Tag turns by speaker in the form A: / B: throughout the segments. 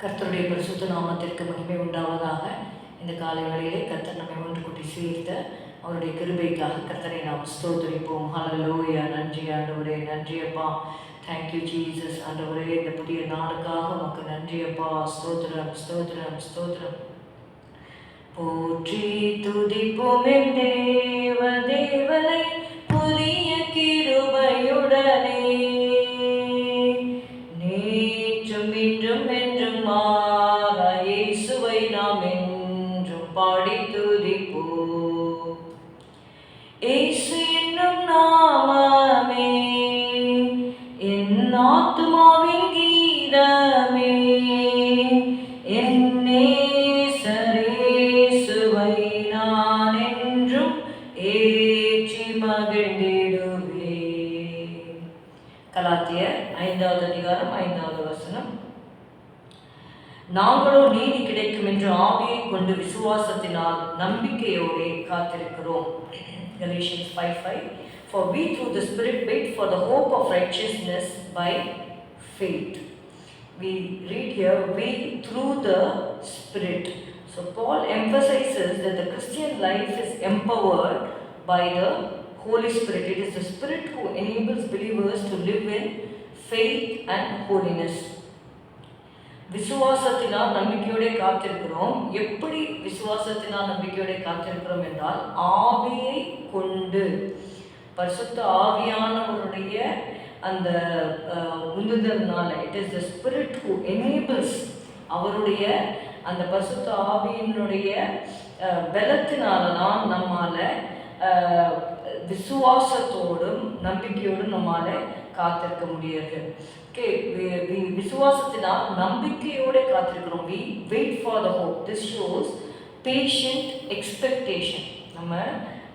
A: கர்த்தருடைய பரிசுத்த நாமத்திற்கு மகிமை உண்டாவதாக. இந்த காலை வேளையிலே கர்த்தர் நம்மை ஒன்று கூட்டி சேர்த்த அவருடைய கிருபைக்காக கர்த்தரை நாம் ஸ்தோத்திரிப்போம். ஹல்லேலூயா. நன்றி ஆண்டவரே, நன்றி அப்பா. Thank you Jesus. ஆண்டவரே, இந்த புதிய நாளுக்காக உமக்கு நன்றி அப்பா. ஸ்தோத்திரம் ஸ்தோத்திரம் ஸ்தோத்திரம். போற்றி துதிப்போம் என் தேவ தேவனை புதிய கிருபையுடனே, நேற்றும் இன்றும் என்றும் மாறா இயேசுவை நாம் என்றும் பாடி துதிப்போம். இயேசு என்னும் நாமமே என் ஆத்துமாவின் கீதமே, என் நேசரேசுவை நான் என்றும் ஏற்றி மகிழ்ந்திடுவேன். கலாத்தியர் 5வது அதிகாரம் 5வது வசனம். நாங்களோ நீதி கிடைக்கும் என்று ஆவியை கொண்டு விசுவாசத்தினால் நம்பிக்கையோடு காத்திருக்கிறோம். Galatians 5:5. For we through the Spirit wait for the hope of righteousness by faith. We read here, we through the Spirit. So Paul emphasizes that the Christian life is empowered by the Holy Spirit. It is the Spirit who enables believers to live in faith and holiness. விசுவாசத்தினால் நம்பிக்கையோட காத்திருக்கிறோம். எப்படி விசுவாசத்தினால் நம்பிக்கையோட காத்திருக்கிறோம் என்றால், ஆவியை கொண்டு, பரிசுத்த ஆவியானவருடைய அந்த உந்துதல்னால, it is the spirit who enables, அவருடைய அந்த பரிசுத்த ஆவியினுடைய பலத்தினால தான் நம்மால விசுவாசத்தோடும் நம்பிக்கையோடும் நம்மால காத்திருக்க முடியாது. ஓகே, விசுவாசத்தினால் நம்பிக்கையோட காத்திருக்கிறோம். we wait for the hope. This shows patient expectation. நம்ம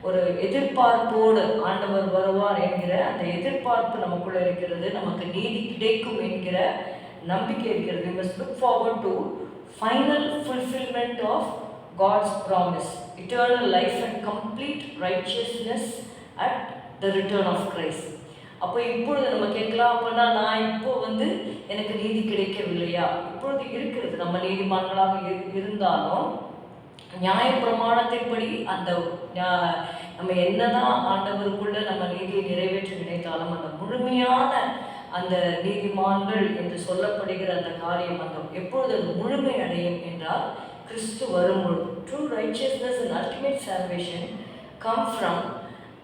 A: ஒரு எதிர்பார்ப்போடு ஆண்டவர் வருவார் என்கிற அந்த எதிர்பார்ப்பு நமக்குள்ள இருக்கிறது. நமக்கு நீதி கிடைக்கும் என்கிற நம்பிக்கை இருக்கிறது. We must look forward to final fulfillment of God's promise, eternal life and complete righteousness at the return of Christ. அப்போ இப்பொழுது நம்ம கேட்கலாம், அப்படின்னா நான் இப்போ எனக்கு நீதி கிடைக்கவில்லையா? இப்பொழுது இருக்கிறது. நம்ம நீதிமான்களாக இருந்தாலும் நியாயப்பிரமாணத்தின்படி அந்த நம்ம என்னதான் ஆண்டவருக்குள்ள நம்ம நீதியை நிறைவேற்ற நினைத்தாலும் அந்த முழுமையான அந்த நீதிமான்கள் என்று சொல்லப்படுகிற அந்த காரியம் எப்பொழுது அது முழுமை அடையும் என்றால், கிறிஸ்து வரும்பொழுது. True righteousness and ultimate salvation come from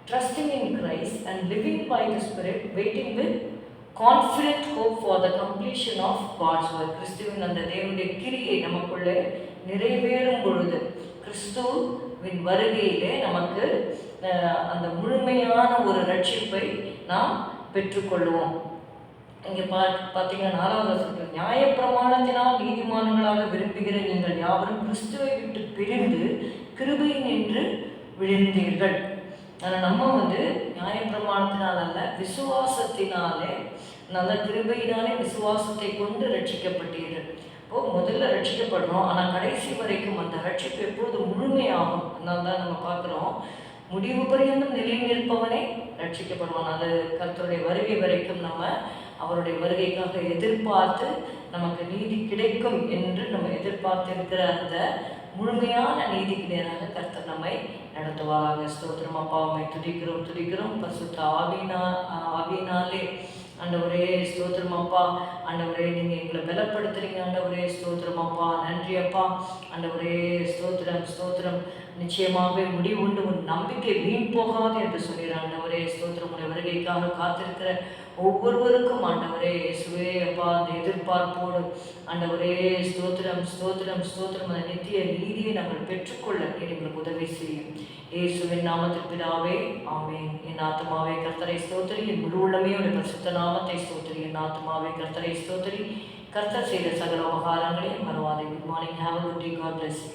A: trusting in Christ and living by the Spirit, waiting with confident hope for the completion of God's work. கிறிஸ்துவின் அந்த தேவனுடைய கிரியை நமக்குள்ளே நிறைவேறும் பொழுது, கிறிஸ்துவின் வருகையிலே நமக்கு அந்த முழுமையான ஒரு ரட்சிப்பை நாம் பெற்றுக்கொள்வோம். இங்கே பார்த்தீங்கன்னா 4வது வசனத்தில், நியாயப்பிரமாணத்தினால் நீதிமான்களாக விரும்புகிற நீங்கள் யாவரும் கிறிஸ்துவை விட்டு பிரிந்து கிருபையின் என்று விழுந்தீர்கள். ஆனால் நம்ம நியாயப்பிரமாணத்தினால் அல்ல, விசுவாசத்தினாலே, நல்ல கிருபையினாலே விசுவாசத்தை கொண்டு ரட்சிக்கப்பட்டீர்கள். இப்போது முதல்ல ரட்சிக்கப்படுறோம், ஆனால் கடைசி வரைக்கும் அந்த ரட்சிப்பு எப்பொழுது முழுமையாகும். அதனால தான் நம்ம பார்க்குறோம், முடிவு பரியந்தம் நிலை நிற்பவனே ரட்சிக்கப்படுவான். அது கர்த்தருடைய வருகை வரைக்கும் நம்ம அவருடைய வருகைக்காக எதிர்பார்த்து நமக்கு நீதி கிடைக்கும் என்று நம்ம எதிர்பார்த்து இருக்கிற அந்த முழுமையான நீதிக்கு நேராக கர்த்தர் நம்மை நடத்துவாராக. ஸ்தோத்திரம் அப்பா, உம்மை துதிக்கிறோம் துதிக்கிறோம். பரிசுத்த ஆவியினாலே ஆண்டவரே ஸ்தோத்திரம் அப்பா. ஆண்டவரே, நீங்கள் எங்களை பலப்படுத்துறீங்க ஆண்டவரே. ஸ்தோத்திரம் அப்பா, நன்றி அப்பா. ஆண்டவரே ஸ்தோத்திரம் ஸ்தோத்திரம். நிச்சயமாகவே முடிவுண்டு உன் நம்பிக்கை வீண் போகாது என்று சொல்லிடுற ஆண்டவரே. ஸ்தோத்திரம். உடைய வருகைக்காக காத்திருக்கிற ஒவ்வொருவருக்கும் ஆண்டவரே இயேசுவே அப்பா, அந்த எதிர்பார்ப்போடு ஆண்டவரே ஸ்தோத்திரம் ஸ்தோத்திரம் ஸ்தோத்திரம், அந்த நித்திய நீதியை நாங்கள் பெற்றுக்கொள்ள எங்களுக்கு உதவி செய்யும். இயேசுவின் நாமத்தில் பிதாவே, ஆமென். என் ஆத்துமாவே கர்த்தரை ஸ்தோத்திரி, என் முழு உள்ளமே உடைய பரிசுத்த நாமத்தை ஸ்தோத்திரி. என் ஆத்துமாவே கர்த்தரை ஸ்தோத்திரி, கர்த்தர் செய்த சகல உபகாரங்களையும் மறவாதே. Good morning. Have a good day. God bless you.